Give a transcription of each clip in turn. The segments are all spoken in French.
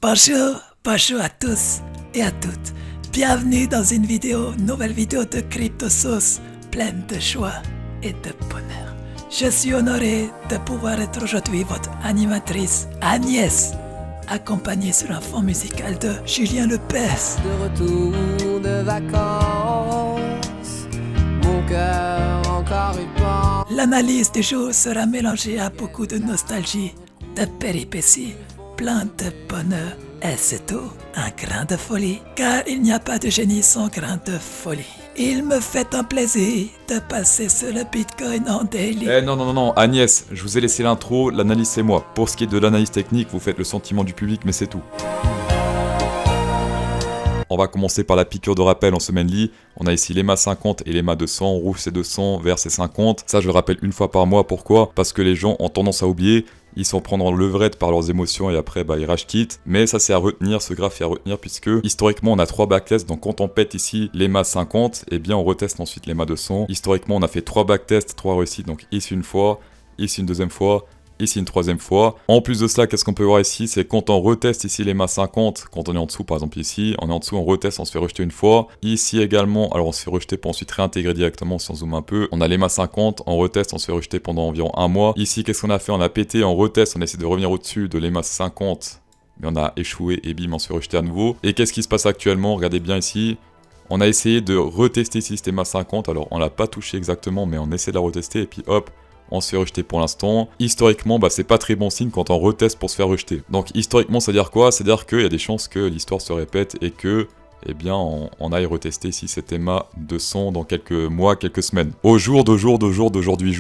Bonjour, bonjour à tous et à toutes. Bienvenue dans une nouvelle vidéo de CryptoSauce, pleine de joie et de bonheur. Je suis honoré de pouvoir être aujourd'hui votre animatrice Agnès, accompagnée sur un fond musical de Julien Lepers. De retour de vacances, mon cœur encore y pense. L'analyse du jour sera mélangée à beaucoup de nostalgie, de péripéties, plein de bonheur et surtout un grain de folie, car il n'y a pas de génie sans grain de folie. Il me fait un plaisir de passer sur le Bitcoin en daily. Non, Agnès, je vous ai laissé l'intro, l'analyse c'est moi. Pour ce qui est de l'analyse technique, vous faites le sentiment du public, mais c'est tout. On va commencer par la piqûre de rappel en semaine lit. On a ici l'EMA 50 et l'EMA 200, rouge c'est 200, vert c'est 50. Ça je le rappelle une fois par mois, pourquoi ? Parce que les gens ont tendance à oublier. Ils s'en prennent en levrette par leurs émotions et après ils rage quittent. Mais ça c'est à retenir, ce graphe est à retenir puisque historiquement on a 3 backtests. Donc quand on pète ici l'EMA 50, eh bien on reteste ensuite l'EMA 200. Historiquement on a fait 3 backtests, 3 réussites. Donc ici une fois, ici une deuxième fois, ici une troisième fois. En plus de cela, qu'est-ce qu'on peut voir ici ? C'est quand on reteste ici l'EMA 50, quand on est en dessous par exemple ici, on est en dessous, on reteste, on se fait rejeter une fois. Ici également, alors on se fait rejeter pour ensuite réintégrer directement si on zoome un peu. On a l'EMA 50, on reteste, on se fait rejeter pendant environ un mois. Ici, qu'est-ce qu'on a fait ? On a pété, on reteste, on essaie de revenir au-dessus de l'EMA 50, mais on a échoué et bim, on se fait rejeter à nouveau. Et qu'est-ce qui se passe actuellement ? Regardez bien ici. On a essayé de retester ici cette EMA 50, alors on l'a pas touché exactement, mais on essaie de la retester et puis hop, on se fait rejeter pour l'instant. Historiquement, c'est pas très bon signe quand on reteste pour se faire rejeter. Donc historiquement, ça veut dire quoi ? C'est-à-dire qu'il y a des chances que l'histoire se répète et que, eh bien, on aille retester ici cet EMA 200 dans quelques mois, quelques semaines. Au jour d'aujourd'hui,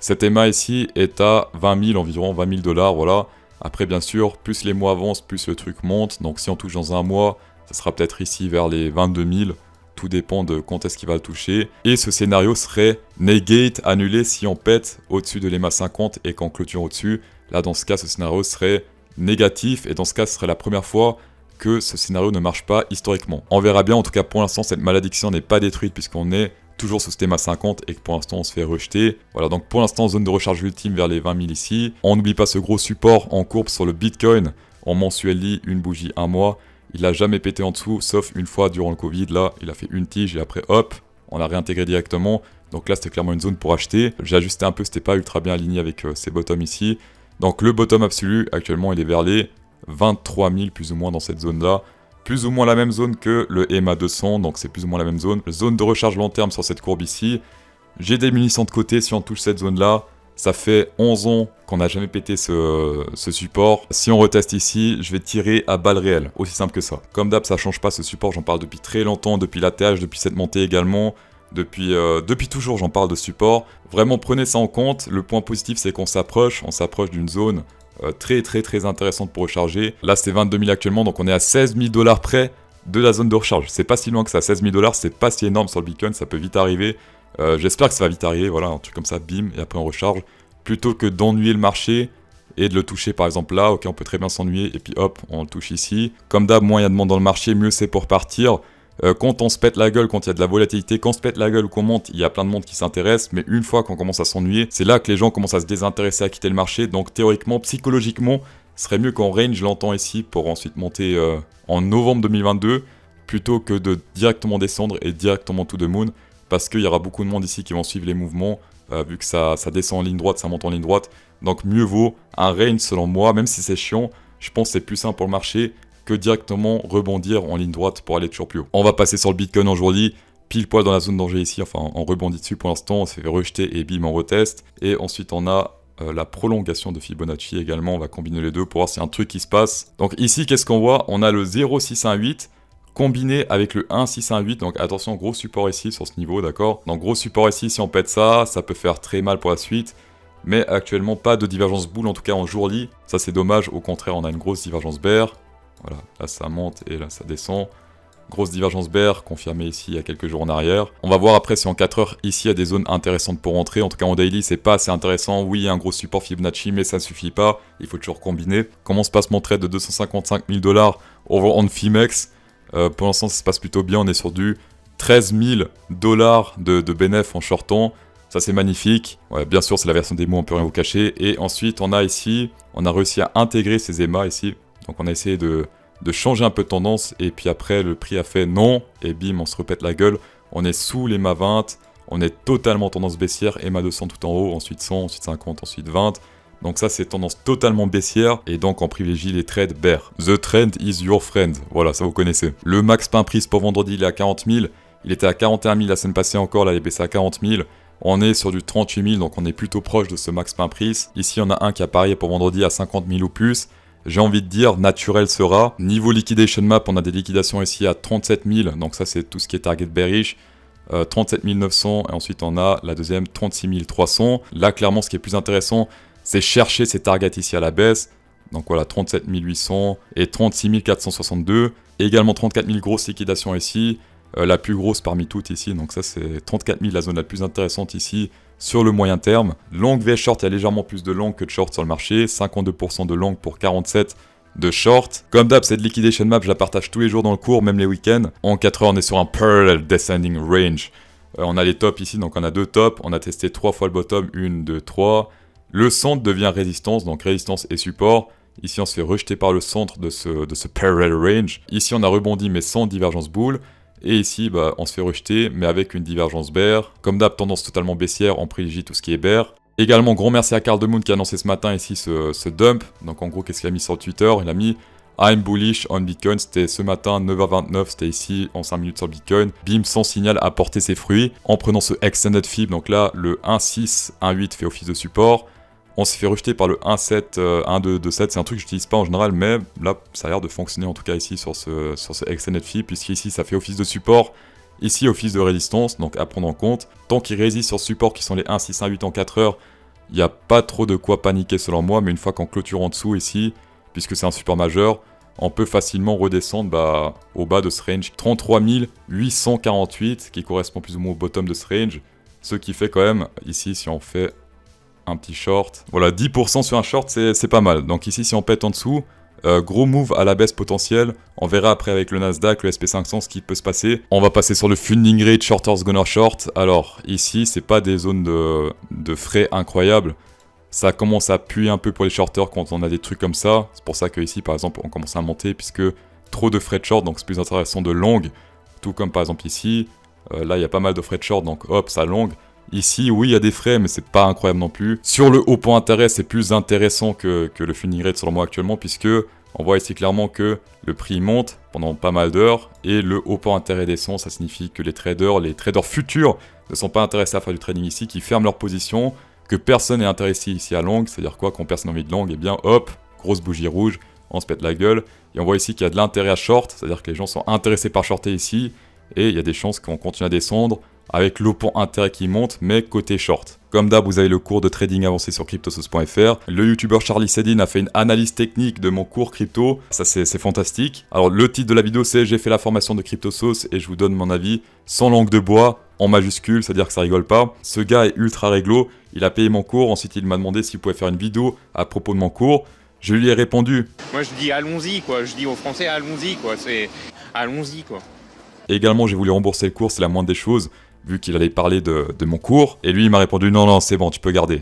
cet EMA ici est à 20 000, environ 20 000 $, voilà. Après, bien sûr, plus les mois avancent, plus le truc monte. Donc si on touche dans un mois, ça sera peut-être ici vers les 22 000. Tout dépend de quand est-ce qu'il va le toucher. Et ce scénario serait negate, annulé si on pète au-dessus de l'EMA 50 et qu'on clôture au-dessus. Là, dans ce cas, ce scénario serait négatif. Et dans ce cas, ce serait la première fois que ce scénario ne marche pas historiquement. On verra bien. En tout cas, pour l'instant, cette malédiction n'est pas détruite puisqu'on est toujours sous cet EMA 50 et que pour l'instant, on se fait rejeter. Voilà, donc pour l'instant, zone de recharge ultime vers les 20 000 ici. On n'oublie pas ce gros support en courbe sur le Bitcoin. En mensuel lit, une bougie, un mois. Il a jamais pété en dessous, sauf une fois durant le Covid. Là, il a fait une tige et après, hop, on l'a réintégré directement. Donc là, c'était clairement une zone pour acheter. J'ai ajusté un peu, c'était pas ultra bien aligné avec ces bottoms ici. Donc le bottom absolu, actuellement, il est vers les 23 000 plus ou moins dans cette zone-là. Plus ou moins la même zone que le EMA 200, donc c'est plus ou moins la même zone. Zone de recharge long terme sur cette courbe ici. J'ai des munitions de côté si on touche cette zone-là. Ça fait 11 ans qu'on n'a jamais pété ce support. Si on reteste ici, je vais tirer à balles réelles. Aussi simple que ça. Comme d'hab, ça change pas ce support. J'en parle depuis très longtemps, depuis l'ATH, depuis cette montée également. Depuis toujours, j'en parle de support. Vraiment, prenez ça en compte. Le point positif, c'est qu'on s'approche. On s'approche d'une zone très intéressante pour recharger. Là, c'est 22 000 actuellement, donc on est à 16 000 $ près de la zone de recharge. C'est pas si loin que ça. 16 000 $, c'est pas si énorme sur le Bitcoin. Ça peut vite arriver. J'espère que ça va vite arriver, voilà, un truc comme ça, bim, et après on recharge. Plutôt que d'ennuyer le marché et de le toucher par exemple là, ok, on peut très bien s'ennuyer, et puis hop, on le touche ici. Comme d'hab, moins il y a de monde dans le marché, mieux c'est pour partir. Quand on se pète la gueule, quand il y a de la volatilité, quand on se pète la gueule ou qu'on monte, il y a plein de monde qui s'intéresse, mais une fois qu'on commence à s'ennuyer, c'est là que les gens commencent à se désintéresser, à quitter le marché. Donc théoriquement, psychologiquement, ce serait mieux qu'on range l'entend ici pour ensuite monter en novembre 2022, plutôt que de directement descendre et directement to the moon. Parce qu'il y aura beaucoup de monde ici qui vont suivre les mouvements, vu que ça descend en ligne droite, ça monte en ligne droite. Donc mieux vaut un range selon moi, même si c'est chiant, je pense que c'est plus simple pour le marché que directement rebondir en ligne droite pour aller toujours plus haut. On va passer sur le Bitcoin aujourd'hui, pile poil dans la zone danger ici, enfin on rebondit dessus pour l'instant, on s'est fait rejeter et bim on reteste. Et ensuite on a la prolongation de Fibonacci également, on va combiner les deux pour voir s'il y a un truc qui se passe. Donc ici qu'est-ce qu'on voit ? On a le 0,618. Combiné avec le 1,618, donc attention, gros support ici sur ce niveau, d'accord ? Donc gros support ici, si on pète ça, ça peut faire très mal pour la suite. Mais actuellement, pas de divergence boule, en tout cas en jour lit. Ça c'est dommage, au contraire, on a une grosse divergence bear. Voilà, là ça monte et là ça descend. Grosse divergence bear, confirmée ici il y a quelques jours en arrière. On va voir après si en 4 heures, ici il y a des zones intéressantes pour rentrer. En tout cas en daily, c'est pas assez intéressant. Oui, il y a un gros support Fibonacci, mais ça ne suffit pas. Il faut toujours combiner. Comment se passe mon trade de 255 000 $ over on Fimex ? Pour l'instant, ça se passe plutôt bien. On est sur du 13 000 $ de bénéf en shortant. Ça, c'est magnifique. Ouais, bien sûr, c'est la version démo, on peut rien vous cacher. Et ensuite, on a ici, on a réussi à intégrer ces EMA ici. Donc on a essayé de changer un peu de tendance, et puis après le prix a fait non, et bim, on se repète la gueule. On est sous les MA 20, on est totalement tendance baissière, EMA 200 tout en haut, ensuite 100, ensuite 50, ensuite 20. Donc ça c'est tendance totalement baissière, et donc on privilégie les trades bear. The trend is your friend, voilà, ça vous connaissez. Le max pain prise pour vendredi il est à 40 000, il était à 41 000 la semaine passée encore, là il est baissé à 40 000. On est sur du 38 000, donc on est plutôt proche de ce max pain prise. Ici on a un qui a parié pour vendredi à 50 000 ou plus. J'ai envie de dire, naturel sera. Niveau liquidation map, on a des liquidations ici à 37 000, donc ça c'est tout ce qui est target bearish. 37 900, et ensuite on a la deuxième 36 300. Là clairement ce qui est plus intéressant, c'est chercher ces targets ici à la baisse. Donc voilà, 37 800 et 36 462. Et également 34 000 grosses liquidations ici. La plus grosse parmi toutes ici, donc ça c'est 34 000, la zone la plus intéressante ici sur le moyen terme. Long vs short, il y a légèrement plus de long que de short sur le marché, 52% de long pour 47% de short. Comme d'hab, cette liquidation map, je la partage tous les jours dans le cours, même les week-ends. En 4 heures, on est sur un parallel descending range. On a les tops ici, donc on a 2 tops, on a testé 3 fois le bottom, 1, 2, 3. Le centre devient résistance, donc résistance et support. Ici, on se fait rejeter par le centre de ce parallel range. Ici, on a rebondi, mais sans divergence bull. Et ici, bah, on se fait rejeter, mais avec une divergence bear. Comme d'hab, tendance totalement baissière, on privilégie tout ce qui est bear. Également, grand merci à Carl Demoon qui a annoncé ce matin ici ce dump. Donc en gros, qu'est-ce qu'il a mis sur Twitter? Il a mis I'm bullish on Bitcoin. C'était ce matin, 9h29, c'était ici, en 5 minutes sur Bitcoin. Bim, sans signal, a porté ses fruits. En prenant ce extended fib, donc là, le 1.6, 1.8 fait office de support. On se fait rejeter par le 1.7, 1.2.7, c'est un truc que j'utilise pas en général, mais là, ça a l'air de fonctionner en tout cas ici sur ce extended fib, puisqu'ici, ça fait office de support, ici, office de résistance, donc à prendre en compte. Tant qu'il résiste sur support, qui sont les 1.6, 1.8 en 4 heures, il n'y a pas trop de quoi paniquer selon moi, mais une fois qu'on clôture en dessous ici, puisque c'est un support majeur, on peut facilement redescendre au bas de ce range. 33 848, qui correspond plus ou moins au bottom de ce range, ce qui fait quand même, ici, si on fait un petit short. Voilà, 10% sur un short, c'est pas mal. Donc ici, si on pète en dessous, gros move à la baisse potentielle. On verra après avec le Nasdaq, le SP500, ce qui peut se passer. On va passer sur le funding rate, shorters gonna short. Alors, ici, c'est pas des zones de frais incroyables. Ça commence à puer un peu pour les shorters quand on a des trucs comme ça. C'est pour ça que ici, par exemple, on commence à monter, puisque trop de frais de short, donc c'est plus intéressant de long. Tout comme par exemple ici. Là, il y a pas mal de frais de short, donc hop, ça long. Ici, oui, il y a des frais, mais c'est pas incroyable non plus. Sur le haut point d'intérêt, c'est plus intéressant que le funding rate selon moi actuellement, puisque on voit ici clairement que le prix monte pendant pas mal d'heures, et le haut point d'intérêt descend, ça signifie que les traders futurs ne sont pas intéressés à faire du trading ici, qui ferment leur position, que personne n'est intéressé ici à long, c'est-à-dire quoi, quand personne n'a envie de long, et bien hop, grosse bougie rouge, on se pète la gueule, et on voit ici qu'il y a de l'intérêt à short, c'est-à-dire que les gens sont intéressés par shorter ici, et il y a des chances qu'on continue à descendre, avec l'option intérêt qui monte, mais côté short. Comme d'hab, vous avez le cours de trading avancé sur cryptosos.fr. Le youtubeur Charlie Sedin a fait une analyse technique de mon cours crypto. Ça, c'est fantastique. Alors, le titre de la vidéo, c'est « J'ai fait la formation de Cryptosos et je vous donne mon avis sans langue de bois, en majuscule, c'est-à-dire que ça rigole pas. » Ce gars est ultra réglo. Il a payé mon cours. Ensuite, il m'a demandé s'il pouvait faire une vidéo à propos de mon cours. Je lui ai répondu. Moi, je dis allons-y, quoi. Je dis aux Français allons-y, quoi. C'est allons-y, quoi. Et également, j'ai voulu rembourser le cours, c'est la moindre des choses, vu qu'il allait parler de mon cours. Et lui, il m'a répondu non, c'est bon, tu peux garder.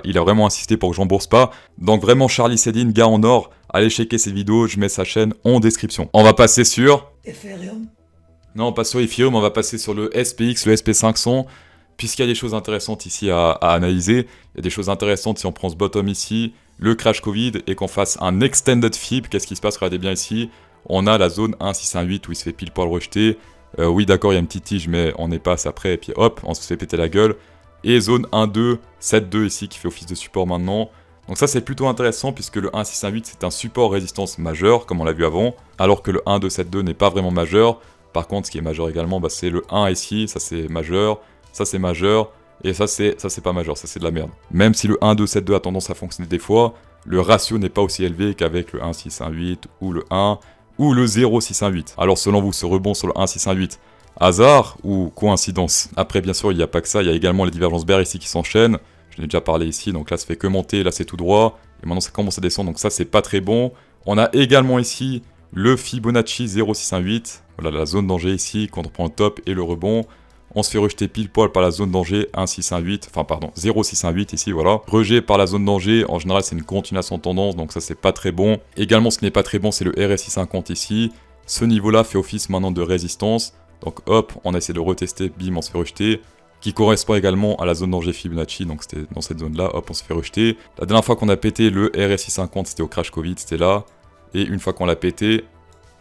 Il a vraiment insisté pour que je rembourse pas. Donc vraiment, Charlie Sedin, gars en or, allez checker ses vidéos, je mets sa chaîne en description. On va passer sur... Ethereum. Non, pas sur Ethereum, on va passer sur le SPX, le SP500, puisqu'il y a des choses intéressantes ici à analyser. Il y a des choses intéressantes si on prend ce bottom ici, le crash Covid, et qu'on fasse un extended fib. Qu'est-ce qui se passe? Regardez bien ici. On a la zone 1,618 où il se fait pile poil rejeter. Oui, d'accord, il y a une petite tige, mais on y passe après, et puis hop, on se fait péter la gueule. Et zone 1,272 ici qui fait office de support maintenant. Donc ça, c'est plutôt intéressant puisque le 1,618 c'est un support résistance majeur, comme on l'a vu avant, alors que le 1,272 n'est pas vraiment majeur. Par contre, ce qui est majeur également, bah, c'est le 1 ici, ça c'est majeur, et ça c'est pas majeur, ça c'est de la merde. Même si le 1,272 a tendance à fonctionner des fois, le ratio n'est pas aussi élevé qu'avec le 1,618 ou le 1 ou le 0,618. Alors selon vous, ce rebond sur le 1,618, hasard ou coïncidence? Après bien sûr, il n'y a pas que ça, il y a également les divergences bear ici qui s'enchaînent. Je n'ai déjà parlé ici, donc là ça fait que monter, là c'est tout droit, et maintenant ça commence à descendre, donc ça c'est pas très bon. On a également ici le Fibonacci 0,618, voilà la zone danger ici, quand on prend le top et le rebond. On se fait rejeter pile poil par la zone danger 1618, enfin pardon 0618 ici voilà. Rejet par la zone danger, en général c'est une continuation de tendance donc ça c'est pas très bon. Également ce qui n'est pas très bon c'est le RSI 50 ici. Ce niveau là fait office maintenant de résistance. Donc hop, on essaie de retester, bim on se fait rejeter. Qui correspond également à la zone danger Fibonacci, donc c'était dans cette zone là, hop on se fait rejeter. La dernière fois qu'on a pété le RSI 50 c'était au crash Covid, c'était là. Et une fois qu'on l'a pété,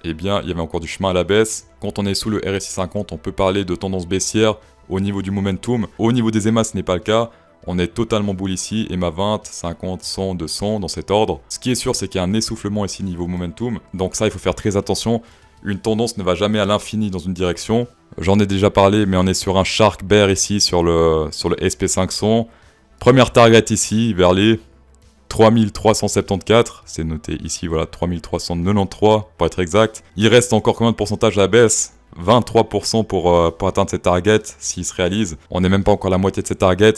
eh bien il y avait encore du chemin à la baisse. Quand on est sous le RSI 50 on peut parler de tendance baissière au niveau du momentum. Au niveau des EMA ce n'est pas le cas. On est totalement bull ici, EMA 20, 50, 100, 200 dans cet ordre. Ce qui est sûr c'est qu'il y a un essoufflement ici niveau momentum. Donc ça il faut faire très attention. Une tendance ne va jamais à l'infini dans une direction. J'en ai déjà parlé, mais on est sur un Shark Bear ici, sur le SP500. Première target ici, vers les 3374. C'est noté ici, voilà, 3393 pour être exact. Il reste encore combien de pourcentage à la baisse ? 23% pour atteindre cette target, s'il se réalise. On n'est même pas encore à la moitié de cette target.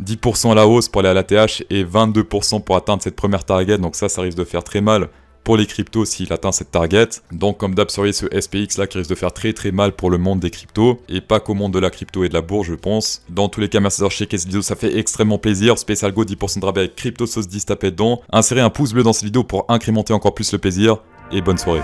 10% à la hausse pour aller à la TH et 22% pour atteindre cette première target. Donc ça risque de faire très mal pour les cryptos s'il atteint cette target. Donc comme d'hab, surveillez ce SPX là qui risque de faire très mal pour le monde des cryptos et pas qu'au monde de la crypto et de la bourse je pense. Dans tous les cas, merci d'avoir checké cette vidéo, ça fait extrêmement plaisir. Spécial Go 10% de rabais avec CryptoSauce 10, tapez dedans. Insérez un pouce bleu dans cette vidéo pour incrémenter encore plus le plaisir et bonne soirée.